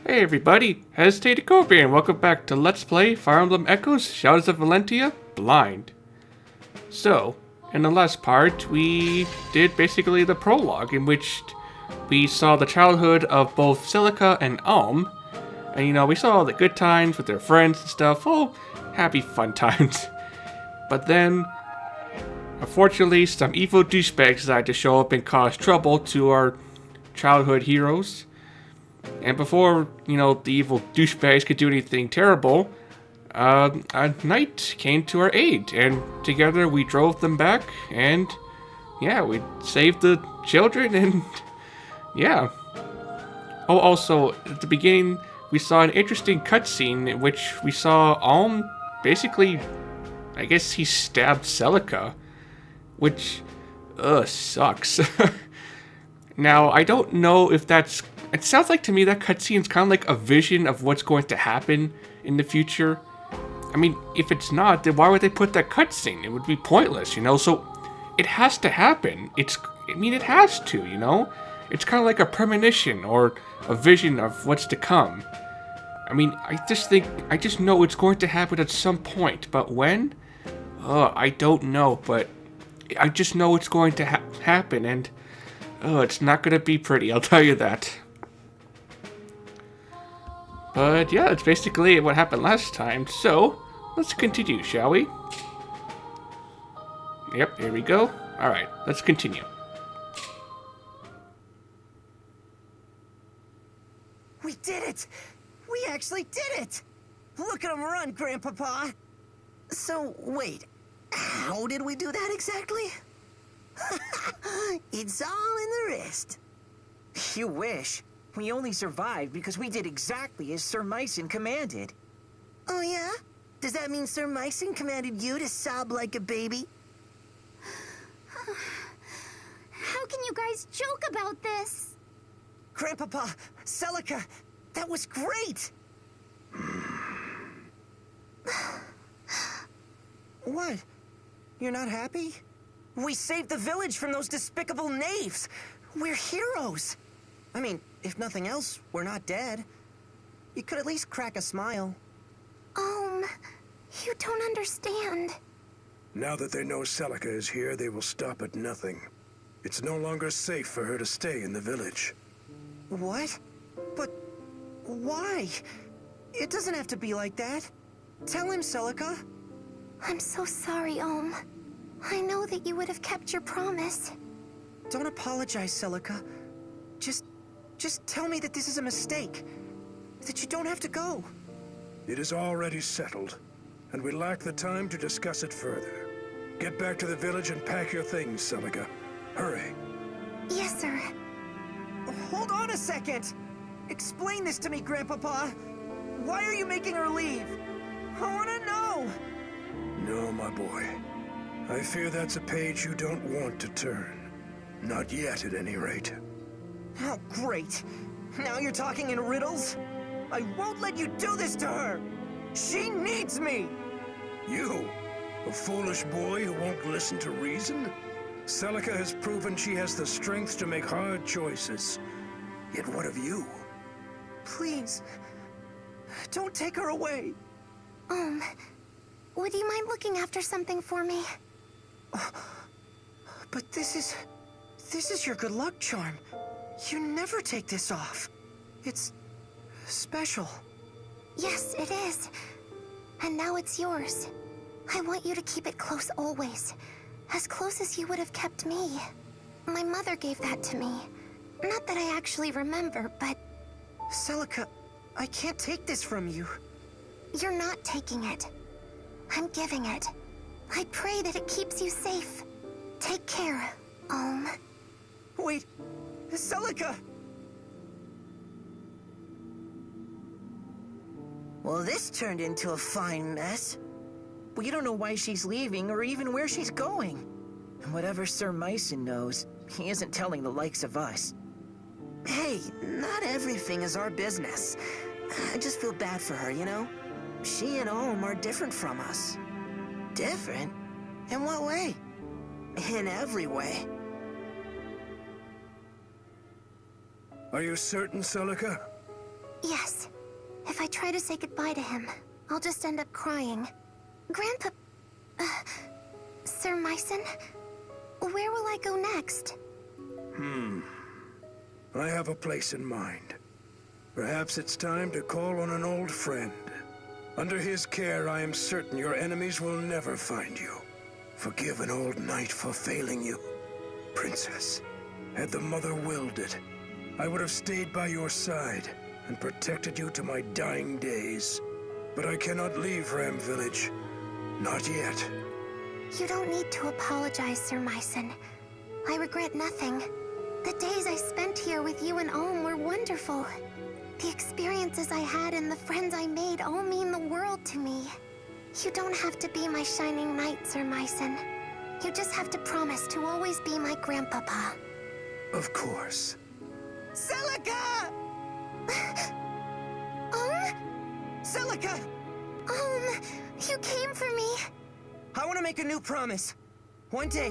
Hey everybody, Hesitated Cobra and welcome back to Let's Play Fire Emblem Echoes, Shadows of Valentia, Blind. So, in the last part, we did basically the prologue in which we saw the childhood of both Celica and Alm. And we saw all the good times with their friends and stuff, happy fun times. But then, unfortunately, some evil douchebags decided to show up and cause trouble to our childhood heroes. And before, the evil douchebags could do anything terrible, a knight came to our aid, and together we drove them back, and we saved the children, and Oh, also, at the beginning, we saw an interesting cutscene in which we saw Alm basically, I guess he stabbed Celica, which, sucks. Now, I don't know if that's... It sounds like to me that cutscene's kind of like a vision of what's going to happen in the future. I mean, if it's not, then why would they put that cutscene? It would be pointless, So, it has to happen. It has to, It's kind of like a premonition or a vision of what's to come. I just know it's going to happen at some point, but when? I don't know, but I just know it's going to happen, and it's not going to be pretty, I'll tell you that. But yeah, that's basically what happened last time, so let's continue, shall we? Yep, here we go. Alright, let's continue. We did it! We actually did it! Look at him run, Grandpapa! So, wait, how did we do that exactly? It's all in the wrist. You wish. We only survived because we did exactly as Sir Myson commanded. Oh yeah? Does that mean Sir Myson commanded you to sob like a baby? How can you guys joke about this? Grandpapa, Celica, that was great! What? You're not happy? We saved the village from those despicable knaves! We're heroes! If nothing else, we're not dead. You could at least crack a smile. You don't understand. Now that they know Celica is here, they will stop at nothing. It's no longer safe for her to stay in the village. What? But why? It doesn't have to be like that. Tell him, Celica. I'm so sorry, Alm. I know that you would have kept your promise. Don't apologize, Celica. Just tell me that this is a mistake. That you don't have to go. It is already settled, and we lack the time to discuss it further. Get back to the village and pack your things, Celica. Hurry. Yes, sir. Hold on a second! Explain this to me, Grandpapa. Why are you making her leave? I want to know! No, my boy. I fear that's a page you don't want to turn. Not yet, at any rate. Oh, great. Now you're talking in riddles? I won't let you do this to her! She needs me! You? A foolish boy who won't listen to reason? Celica has proven she has the strength to make hard choices. Yet what of you? Please, don't take her away. Would you mind looking after something for me? But this is your good luck charm. You never take this off. It's special. Yes, it is. And now it's yours. I want you to keep it close always. As close as you would have kept me. My mother gave that to me. Not that I actually remember, but... Celica, I can't take this from you. You're not taking it. I'm giving it. I pray that it keeps you safe. Take care, Alm. Wait, Celica! Well, this turned into a fine mess. We don't know why she's leaving or even where she's going. And whatever Sir Myson knows, he isn't telling the likes of us. Hey, not everything is our business. I just feel bad for her, She and Alm are different from us. Different? In what way? In every way. Are you certain, Celica? Yes. If I try to say goodbye to him, I'll just end up crying. Grandpa... Sir Myson? Where will I go next? I have a place in mind. Perhaps it's time to call on an old friend. Under his care, I am certain your enemies will never find you. Forgive an old knight for failing you. Princess, had the Mother willed it, I would have stayed by your side and protected you to my dying days. But I cannot leave Ram Village. Not yet. You don't need to apologize, Sir Myson. I regret nothing. The days I spent here with you and Alm were wonderful. The experiences I had and the friends I made all mean the world to me. You don't have to be my shining knight, Sir Myson. You just have to promise to always be my grandpapa. Of course. Celica! Celica! You came for me. I want to make a new promise. One day,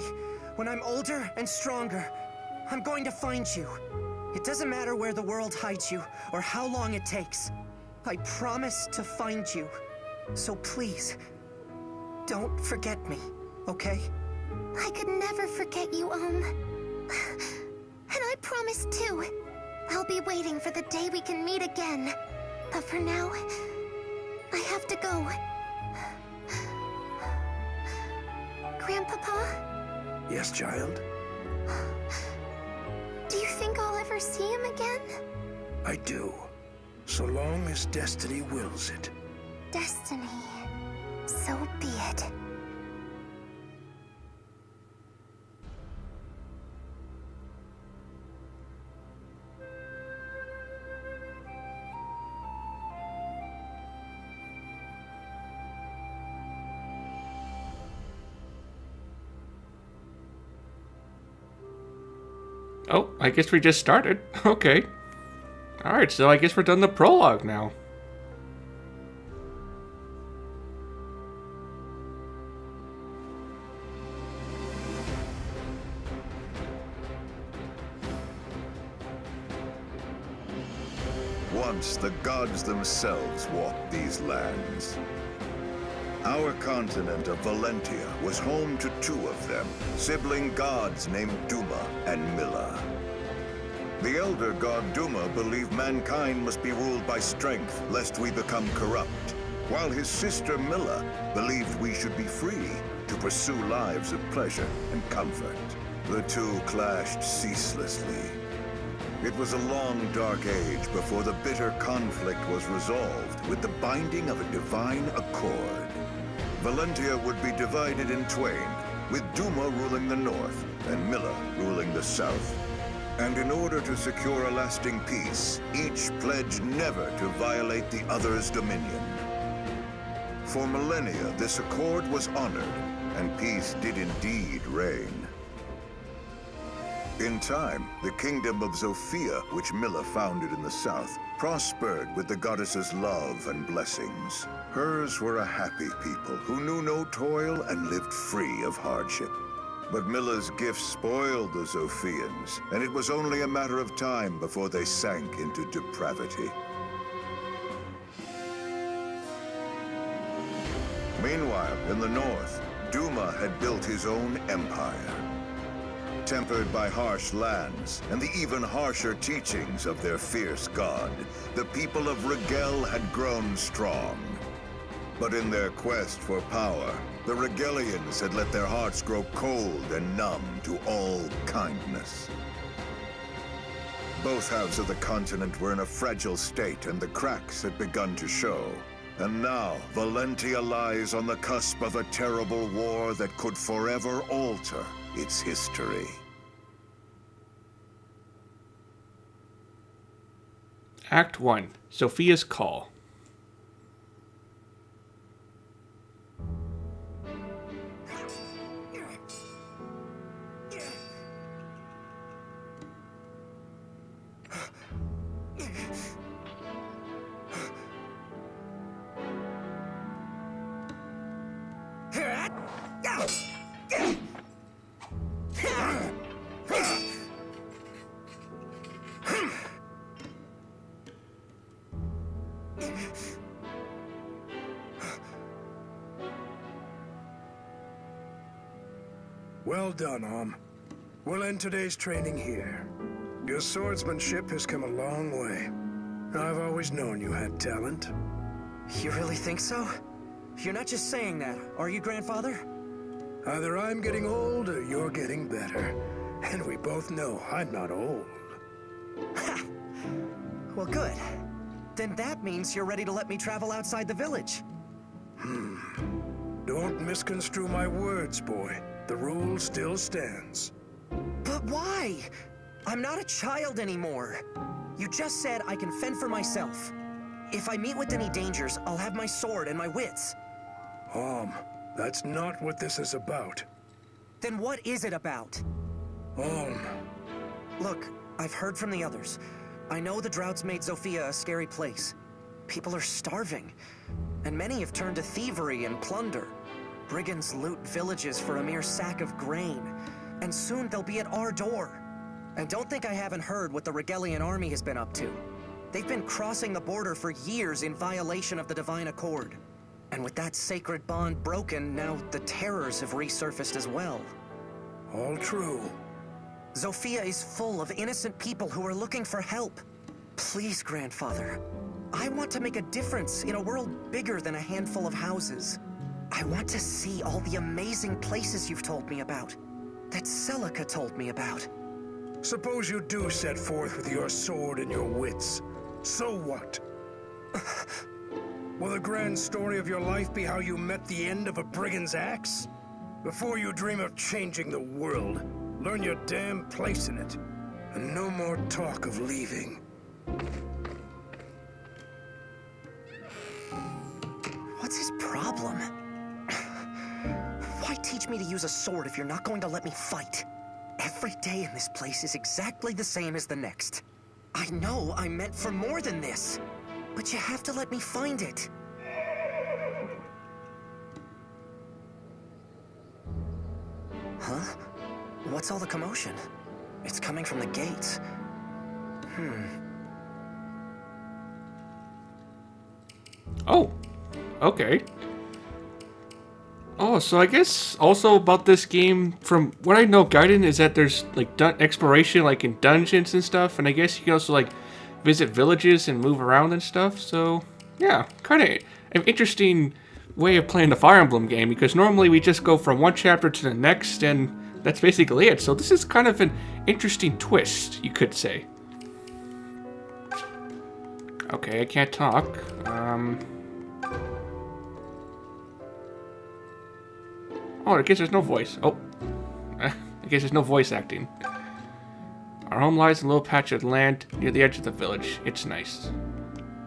when I'm older and stronger, I'm going to find you. It doesn't matter where the world hides you or how long it takes. I promise to find you. So please, don't forget me, okay? I could never forget you, And I promise too. I'll be waiting for the day we can meet again. But for now, I have to go. Grandpapa? Yes, child? Do you think I'll ever see him again? I do. So long as destiny wills it. Destiny. So be it. Oh, I guess we just started. Okay. Alright, so I guess we're done the prologue now. Once the gods themselves walked these lands. Our continent of Valentia was home to two of them, sibling gods named Duma and Milla. The elder god Duma believed mankind must be ruled by strength, lest we become corrupt, while his sister Milla believed we should be free to pursue lives of pleasure and comfort. The two clashed ceaselessly. It was a long, dark age before the bitter conflict was resolved with the binding of a divine accord. Valentia would be divided in twain, with Duma ruling the north and Milla ruling the south. And in order to secure a lasting peace, each pledged never to violate the other's dominion. For millennia, this accord was honored, and peace did indeed reign. In time, the kingdom of Zofia, which Milla founded in the south, prospered with the goddess's love and blessings. Hers were a happy people who knew no toil and lived free of hardship. But Milla's gifts spoiled the Zophians, and it was only a matter of time before they sank into depravity. Meanwhile, in the north, Duma had built his own empire. Tempered by harsh lands and the even harsher teachings of their fierce god, the people of Rigel had grown strong. But in their quest for power, the Rigelians had let their hearts grow cold and numb to all kindness. Both halves of the continent were in a fragile state, and the cracks had begun to show. And now, Valentia lies on the cusp of a terrible war that could forever alter its history. Act 1. Sophia's Call. Well done, Alm. We'll end today's training here. Your swordsmanship has come a long way. I've always known you had talent. You really think so? You're not just saying that, are you, Grandfather? Either I'm getting old or you're getting better. And we both know I'm not old. Ha! Well, good. Then that means you're ready to let me travel outside the village. Don't misconstrue my words, boy. The rule still stands. But why? I'm not a child anymore. You just said I can fend for myself. If I meet with any dangers, I'll have my sword and my wits. That's not what this is about. Then what is it about? Look, I've heard from the others. I know the drought's made Zofia a scary place. People are starving, and many have turned to thievery and plunder. Brigands loot villages for a mere sack of grain, and soon they'll be at our door. And don't think I haven't heard what the Regalian army has been up to. They've been crossing the border for years in violation of the Divine Accord. And with that sacred bond broken, now the terrors have resurfaced as well. All true. Zofia is full of innocent people who are looking for help. Please, Grandfather. I want to make a difference in a world bigger than a handful of houses. I want to see all the amazing places you've told me about, that Celica told me about. Suppose you do set forth with your sword and your wits. So what? Will the grand story of your life be how you met the end of a brigand's axe? Before you dream of changing the world, learn your damn place in it. And no more talk of leaving. What's his problem? Why teach me to use a sword if you're not going to let me fight? Every day in this place is exactly the same as the next. I know I'm meant for more than this, but you have to let me find it. Huh? What's all the commotion? It's coming from the gates. Oh, okay. Oh, so I guess also about this game, from what I know, Gaiden, is that there's like exploration, like in dungeons and stuff, and I guess you can also like visit villages and move around and stuff. So yeah, kind of an interesting way of playing the Fire Emblem game, because normally we just go from one chapter to the next, and that's basically it. So this is kind of an interesting twist, you could say. Okay, I can't talk. Oh, I guess there's no voice. Oh, I guess there's no voice acting. Our home lies in a little patch of land near the edge of the village. It's nice.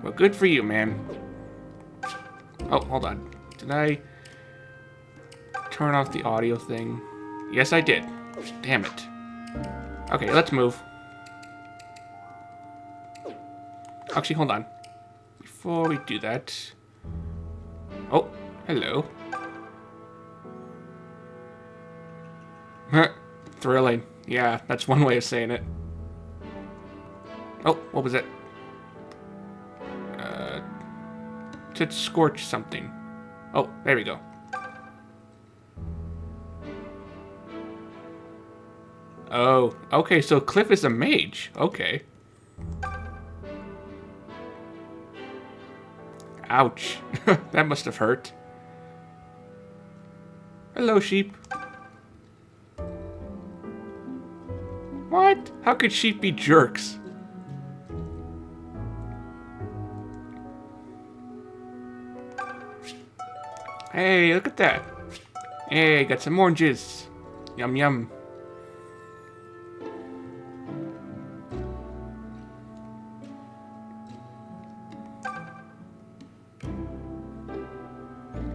Well, good for you, man. Oh, hold on. Did I turn off the audio thing? Yes, I did. Damn it. Okay, let's move. Actually, hold on. Before we do that... Oh, hello. Thrilling. Yeah, that's one way of saying it. Oh, what was it? To scorch something. Oh, there we go. Oh, okay, so Cliff is a mage. Okay. Ouch. That must have hurt. Hello, sheep. What? How could sheep be jerks? Hey, look at that. Hey, got some oranges. Yum, yum.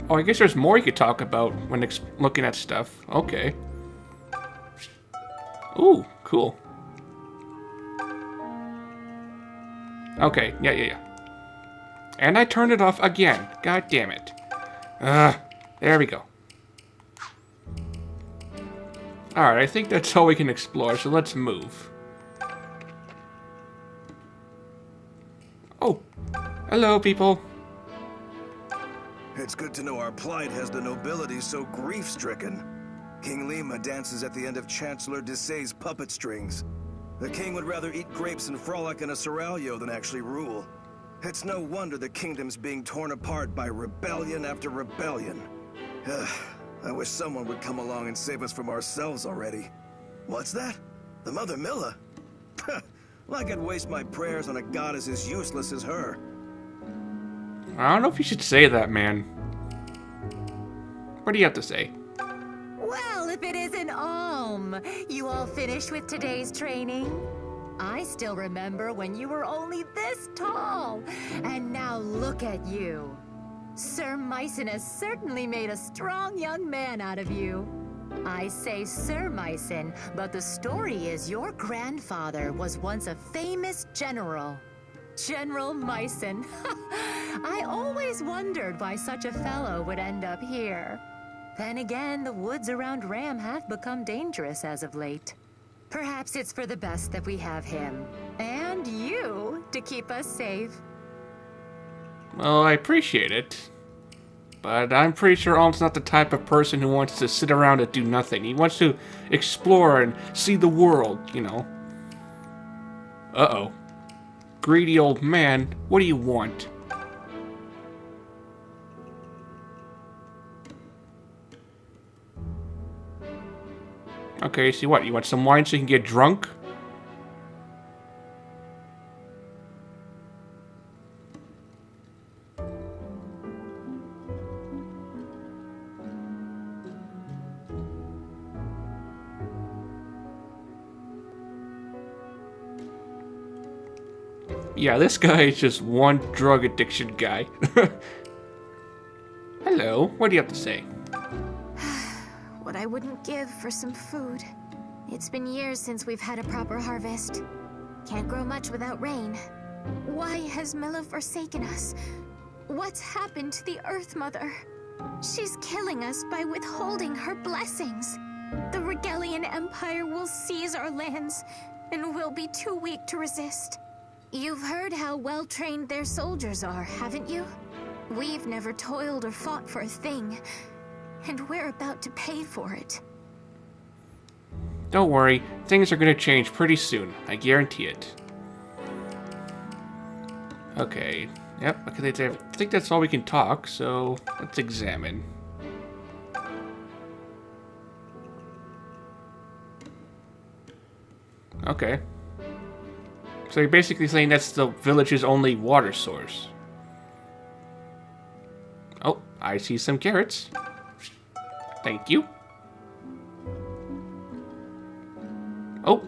Oh, I guess there's more you could talk about when looking at stuff. Okay. Ooh, cool. Okay, yeah. And I turned it off again. God damn it. There we go. Alright, I think that's all we can explore, so let's move. Oh, Hello, people. It's good to know our plight has the nobility so grief-stricken. King Lima dances at the end of Chancellor Desay's puppet strings. The king would rather eat grapes and frolic in a seraglio than actually rule. It's no wonder the kingdom's being torn apart by rebellion after rebellion. I wish someone would come along and save us from ourselves already. What's that? The Mother Milla? Like I'd waste my prayers on a goddess as useless as her. I don't know if you should say that, man. What do you have to say? Well, if it isn't Alm, you all finished with today's training? I still remember when you were only this tall, and now look at you. Sir Mycen has certainly made a strong young man out of you. I say Sir Mycen, but the story is your grandfather was once a famous general. General Mycen. I always wondered why such a fellow would end up here. Then again, the woods around Ram have become dangerous as of late. Perhaps it's for the best that we have him, and you, to keep us safe. Well, I appreciate it. But I'm pretty sure Alm's not the type of person who wants to sit around and do nothing. He wants to explore and see the world, you know. Uh-oh. Greedy old man, what do you want? Okay, see what? You want some wine so you can get drunk? Yeah, this guy is just one drug addiction guy. Hello, what do you have to say? What I wouldn't give for some food. It's been years since we've had a proper harvest. Can't grow much without rain. Why has Milla forsaken us? What's happened to the Earth Mother? She's killing us by withholding her blessings. The Regalian Empire will seize our lands, and we'll be too weak to resist. You've heard how well-trained their soldiers are, haven't you? We've never toiled or fought for a thing, and we're about to pay for it. Don't worry, things are gonna change pretty soon. I guarantee it. Okay. Yep, okay, I think that's all we can talk, so let's examine. Okay. So you're basically saying that's the village's only water source. Oh, I see some carrots. Thank you. Oh.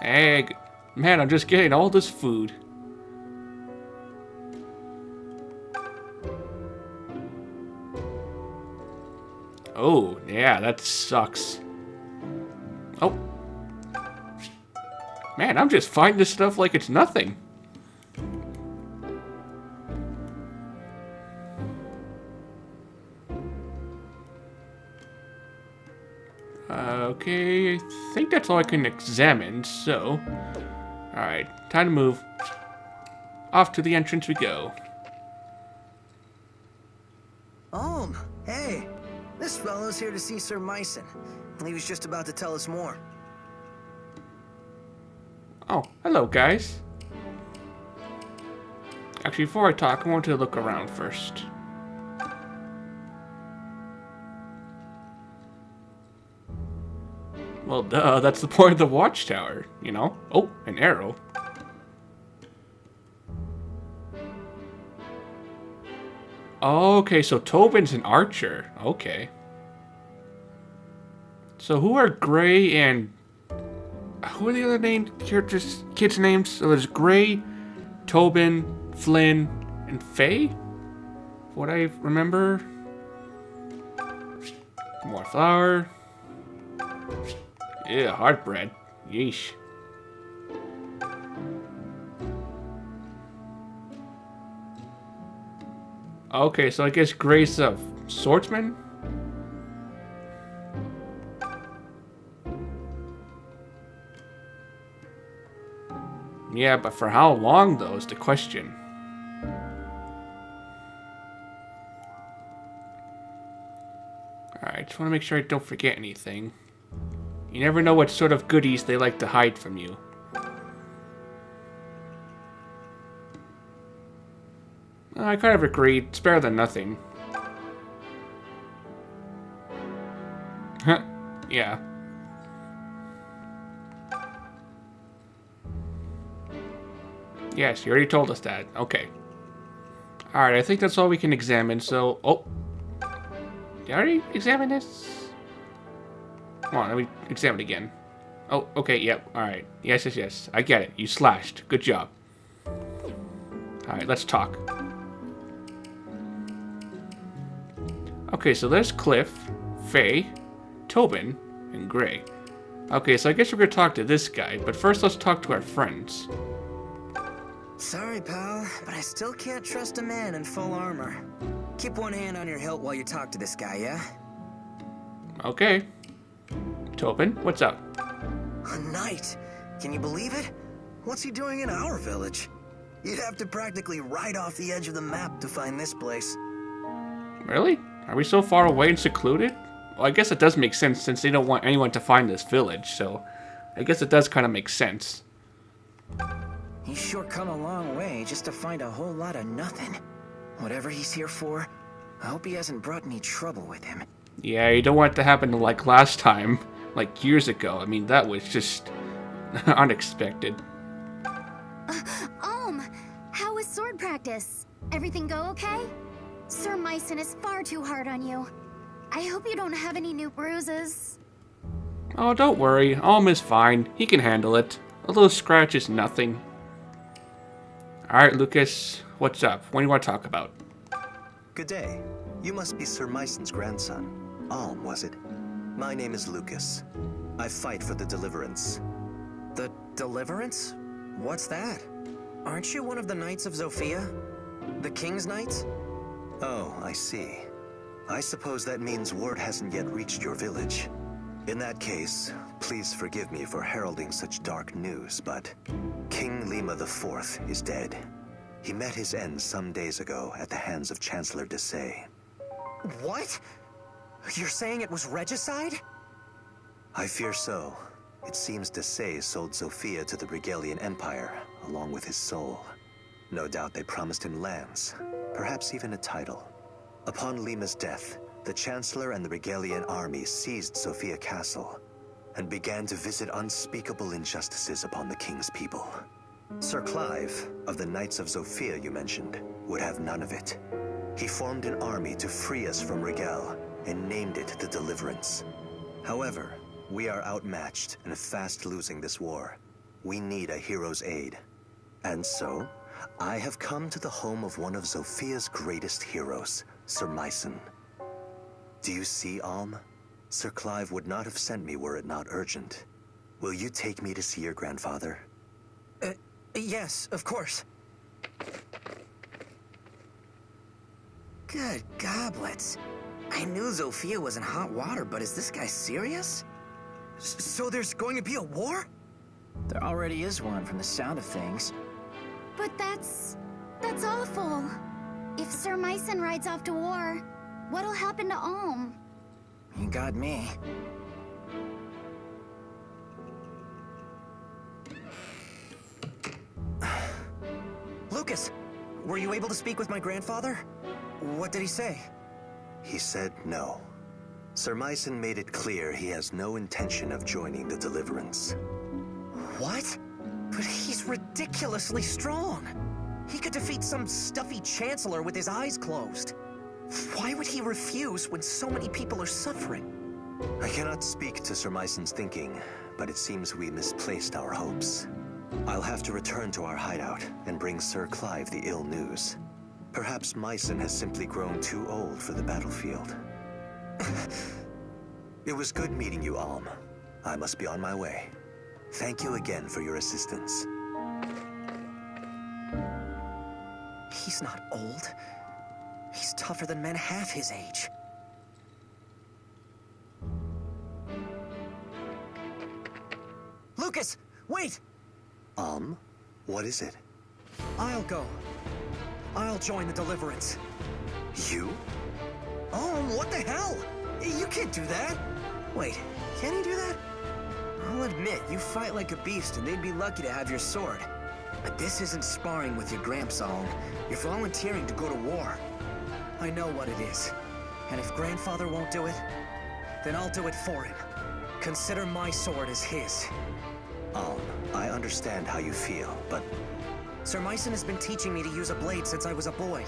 Egg. Man, I'm just getting all this food. Oh, yeah, that sucks. Oh. Man, I'm just finding this stuff like it's nothing. Okay, I think that's all I can examine, so... Alright, time to move. Off to the entrance we go. Alm, hey. This fellow's here to see Sir Mycen. He was just about to tell us more. Oh, hello, guys. Actually, before I talk, I want to look around first. Well, duh, that's the point of the watchtower, you know? Oh, an arrow. Okay, so Tobin's an archer. Okay. So who are Gray and... Who are the other kids' names? So there's Gray, Tobin, Flynn, and Faye? What I remember. More flour. Yeah, hard bread. Yeesh. Okay, so I guess Gray's a swordsman? Yeah, but for how long, though, is the question. just want to make sure I don't forget anything. You never know what sort of goodies they like to hide from you. I kind of agree. It's better than nothing. Huh. Yeah. Yes, you already told us that. Okay. Alright, I think that's all we can examine, so... Oh! Did I already examine this? Come on, let me examine it again. Oh, okay, yep, alright. Yes, yes, yes. I get it. You slashed. Good job. Alright, let's talk. Okay, so there's Cliff, Faye, Tobin, and Gray. Okay, so I guess we're gonna talk to this guy, but first let's talk to our friends. Sorry, pal, but I still can't trust a man in full armor. Keep one hand on your hilt while you talk to this guy, yeah? Okay. Tobin, what's up? A knight? Can you believe it? What's he doing in our village? You'd have to practically ride off the edge of the map to find this place. Really? Are we so far away and secluded? Well, I guess it does make sense since they don't want anyone to find this village, so I guess it does kind of make sense. He's sure come a long way just to find a whole lot of nothing. Whatever he's here for, I hope he hasn't brought any trouble with him. Yeah, you don't want it to happen like last time, like years ago. I mean, that was just unexpected. Alm, how was sword practice? Everything go okay? Sir Myson is far too hard on you. I hope you don't have any new bruises. Oh, don't worry. Alm is fine. He can handle it. A little scratch is nothing. Alright, Lucas. What's up? What do you want to talk about? Good day. You must be Sir Myson's grandson. Alm, was it? My name is Lucas. I fight for the Deliverance. The Deliverance? What's that? Aren't you one of the Knights of Zofia? The King's Knights? Oh, I see. I suppose that means word hasn't yet reached your village. In that case, please forgive me for heralding such dark news, but King Lima IV is dead. He met his end some days ago at the hands of Chancellor Desay. What? You're saying it was regicide? I fear so. It seems Desay sold Zofia to the Regalian Empire, along with his soul. No doubt they promised him lands, perhaps even a title. Upon Lima's death, the Chancellor and the Regalian army seized Zofia Castle and began to visit unspeakable injustices upon the king's people. Sir Clive, of the Knights of Zofia you mentioned, would have none of it. He formed an army to free us from Regal and named it the Deliverance. However, we are outmatched and fast losing this war. We need a hero's aid. And so, I have come to the home of one of Zofia's greatest heroes, Sir Myson. Do you see, Alm? Sir Clive would not have sent me were it not urgent. Will you take me to see your grandfather? Yes, of course. Good goblets. I knew Zofia was in hot water, but is this guy serious? So there's going to be a war? There already is one from the sound of things. But that's awful. If Sir Myson rides off to war, what'll happen to Alm? You got me. Lucas, were you able to speak with my grandfather? What did he say? He said no. Sir Myson made it clear he has no intention of joining the Deliverance. What? But he's ridiculously strong. He could defeat some stuffy chancellor with his eyes closed. Why would he refuse when so many people are suffering? I cannot speak to Sir Myson's thinking, but it seems we misplaced our hopes. I'll have to return to our hideout and bring Sir Clive the ill news. Perhaps Myson has simply grown too old for the battlefield. It was good meeting you, Alm. I must be on my way. Thank you again for your assistance. He's not old. He's tougher than men half his age. Lucas, wait! Alm, what is it? I'll go. I'll join the Deliverance. You? Oh, what the hell? You can't do that. Wait, can he do that? I'll admit, you fight like a beast and they'd be lucky to have your sword. But this isn't sparring with your Gramps, Alm. You're volunteering to go to war. I know what it is. And if Grandfather won't do it, then I'll do it for him. Consider my sword as his. Alm, I understand how you feel, but Sir Myson has been teaching me to use a blade since I was a boy.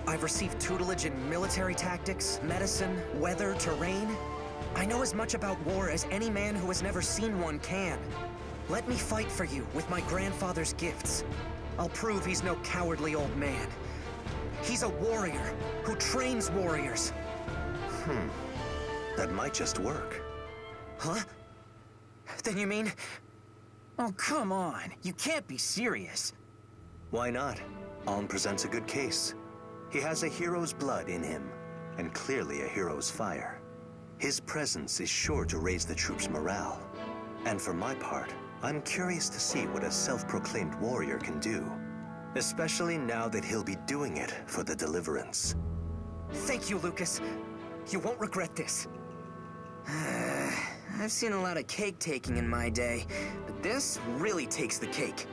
I've received tutelage in military tactics, medicine, weather, terrain. I know as much about war as any man who has never seen one can. Let me fight for you with my grandfather's gifts. I'll prove he's no cowardly old man. He's a warrior who trains warriors. that might just work. Huh? Then you mean... Oh, come on. You can't be serious. Why not? Alm presents a good case. He has a hero's blood in him, and clearly a hero's fire. His presence is sure to raise the troops' morale. And for my part, I'm curious to see what a self-proclaimed warrior can do. Especially now that he'll be doing it for the Deliverance. Thank you, Lucas. You won't regret this. I've seen a lot of cake taking in my day, but this really takes the cake.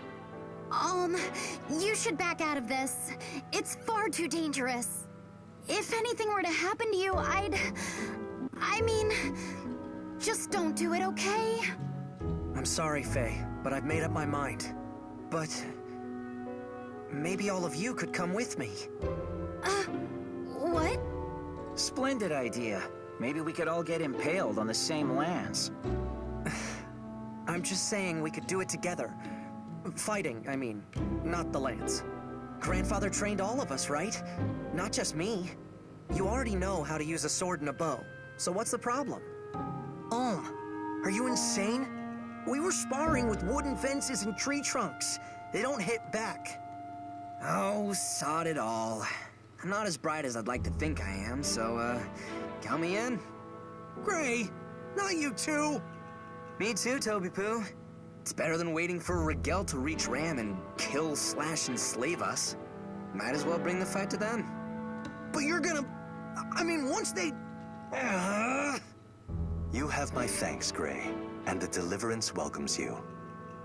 You should back out of this. It's far too dangerous. If anything were to happen to you, I mean, just don't do it, okay? I'm sorry, Faye, but I've made up my mind. But... maybe all of you could come with me. What? Splendid idea. Maybe we could all get impaled on the same lands. I'm just saying we could do it together. Fighting, I mean, not the lance. Grandfather trained all of us, right? Not just me. You already know how to use a sword and a bow, so what's the problem? Are you insane? We were sparring with wooden fences and tree trunks. They don't hit back. Oh, sod it all. I'm not as bright as I'd like to think I am, so, count me in. Gray, not you too! Me too, Toby Poo. It's better than waiting for Rigel to reach Ram and kill, slash, and slave us. Might as well bring the fight to them. But you're gonna... I mean, once they... You have my thanks, Gray, and the Deliverance welcomes you.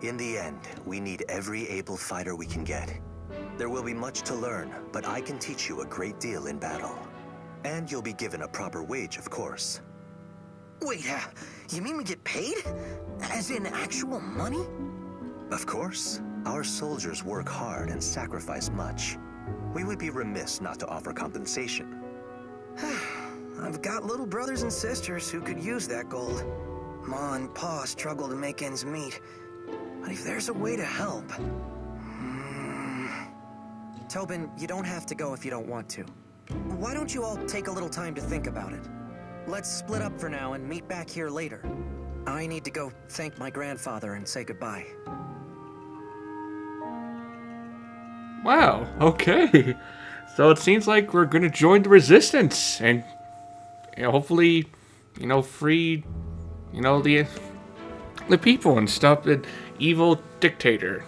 In the end, we need every able fighter we can get. There will be much to learn, but I can teach you a great deal in battle. And you'll be given a proper wage, of course. Wait, you mean we get paid? As in actual money? Of course. Our soldiers work hard and sacrifice much. We would be remiss not to offer compensation. I've got little brothers and sisters who could use that gold. Ma and Pa struggle to make ends meet. But if there's a way to help... Tobin, you don't have to go if you don't want to. Why don't you all take a little time to think about it? Let's split up for now and meet back here later. I need to go thank my grandfather and say goodbye. Wow, okay. So it seems like we're gonna join the resistance and hopefully, free, the people and stop the evil dictator.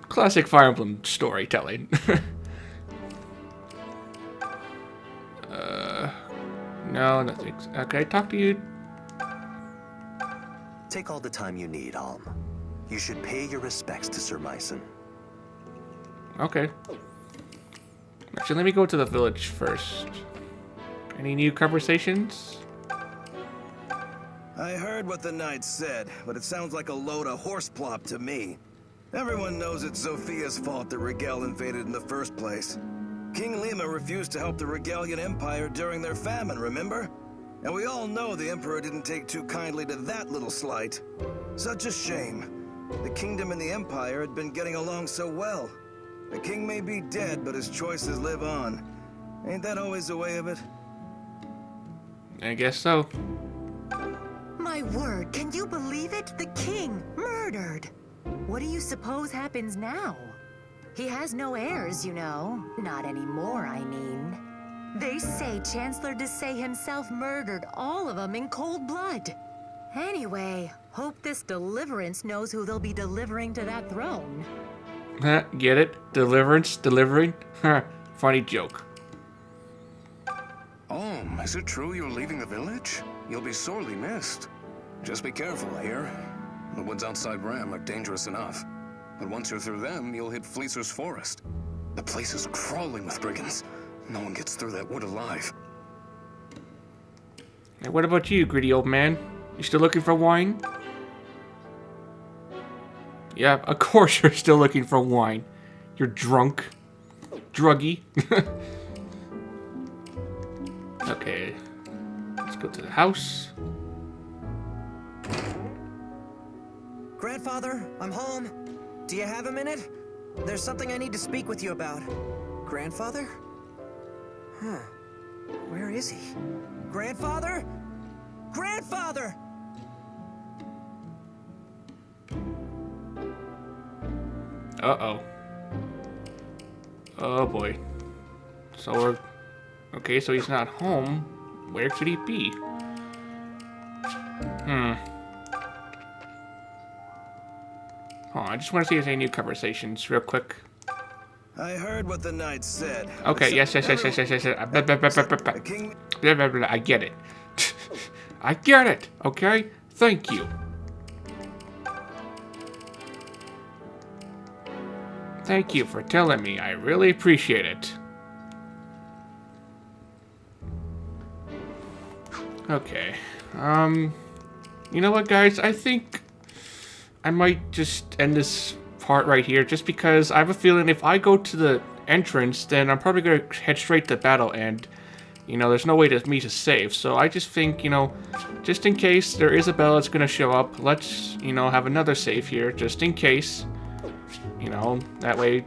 Classic Fire Emblem storytelling. No, nothing. Okay, talk to you. Take all the time you need, Alm. You should pay your respects to Sir Myson. Okay. Actually, let me go to the village first. Any new conversations? I heard what the knight said, but it sounds like a load of horseplop to me. Everyone knows it's Sophia's fault that Rigel invaded in the first place. King Lima refused to help the Regalian Empire during their famine, remember? And we all know the Emperor didn't take too kindly to that little slight. Such a shame. The kingdom and the Empire had been getting along so well. The king may be dead, but his choices live on. Ain't that always the way of it? I guess so. My word, can you believe it? The king murdered! What do you suppose happens now? He has no heirs, Not anymore, I mean. They say Chancellor Desay himself murdered all of them in cold blood. Anyway, hope this Deliverance knows who they'll be delivering to that throne. Get it? Deliverance? Delivering? Funny joke. Is it true you're leaving the village? You'll be sorely missed. Just be careful, I hear. The woods outside Ram are dangerous enough. But once you're through them, you'll hit Fleecer's forest. The place is crawling with brigands. No one gets through that wood alive. And what about you, greedy old man? You still looking for wine? Yeah, of course you're still looking for wine. You're drunk. Druggy. Okay. Let's go to the house. Grandfather, I'm home. Do you have a minute? There's something I need to speak with you about. Grandfather? Huh. Where is he? Grandfather? Grandfather! Uh-oh. Oh boy. So we're... Okay, so he's not home. Where could he be? Oh, I just want to see if there's any new conversations real quick. I heard what the knight said. Okay, yes. I get it. I get it, okay? Thank you. Thank you for telling me. I really appreciate it. Okay. You know what, guys? I think I might just end this part right here, just because I have a feeling if I go to the entrance, then I'm probably going to head straight to battle, and, you know, there's no way for me to save. So I just think, you know, just in case there is a battle that's going to show up, let's, you know, have another save here, just in case. You know, that way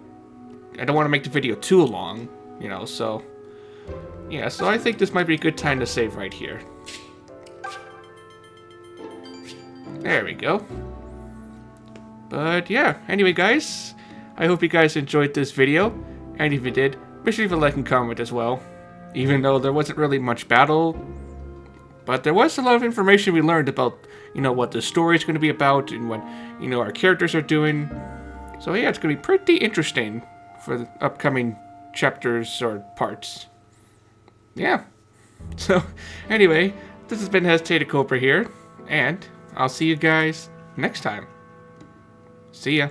I don't want to make the video too long, you know, so... Yeah, so I think this might be a good time to save right here. There we go. But yeah, anyway guys, I hope you guys enjoyed this video, and if you did, make sure to leave a like and comment as well. Even though there wasn't really much battle, but there was a lot of information we learned about, you know, what the story is going to be about, and what, you know, our characters are doing. So yeah, it's going to be pretty interesting for the upcoming chapters or parts. Yeah. So, anyway, this has been Hesitated Cobra here, and I'll see you guys next time. See ya.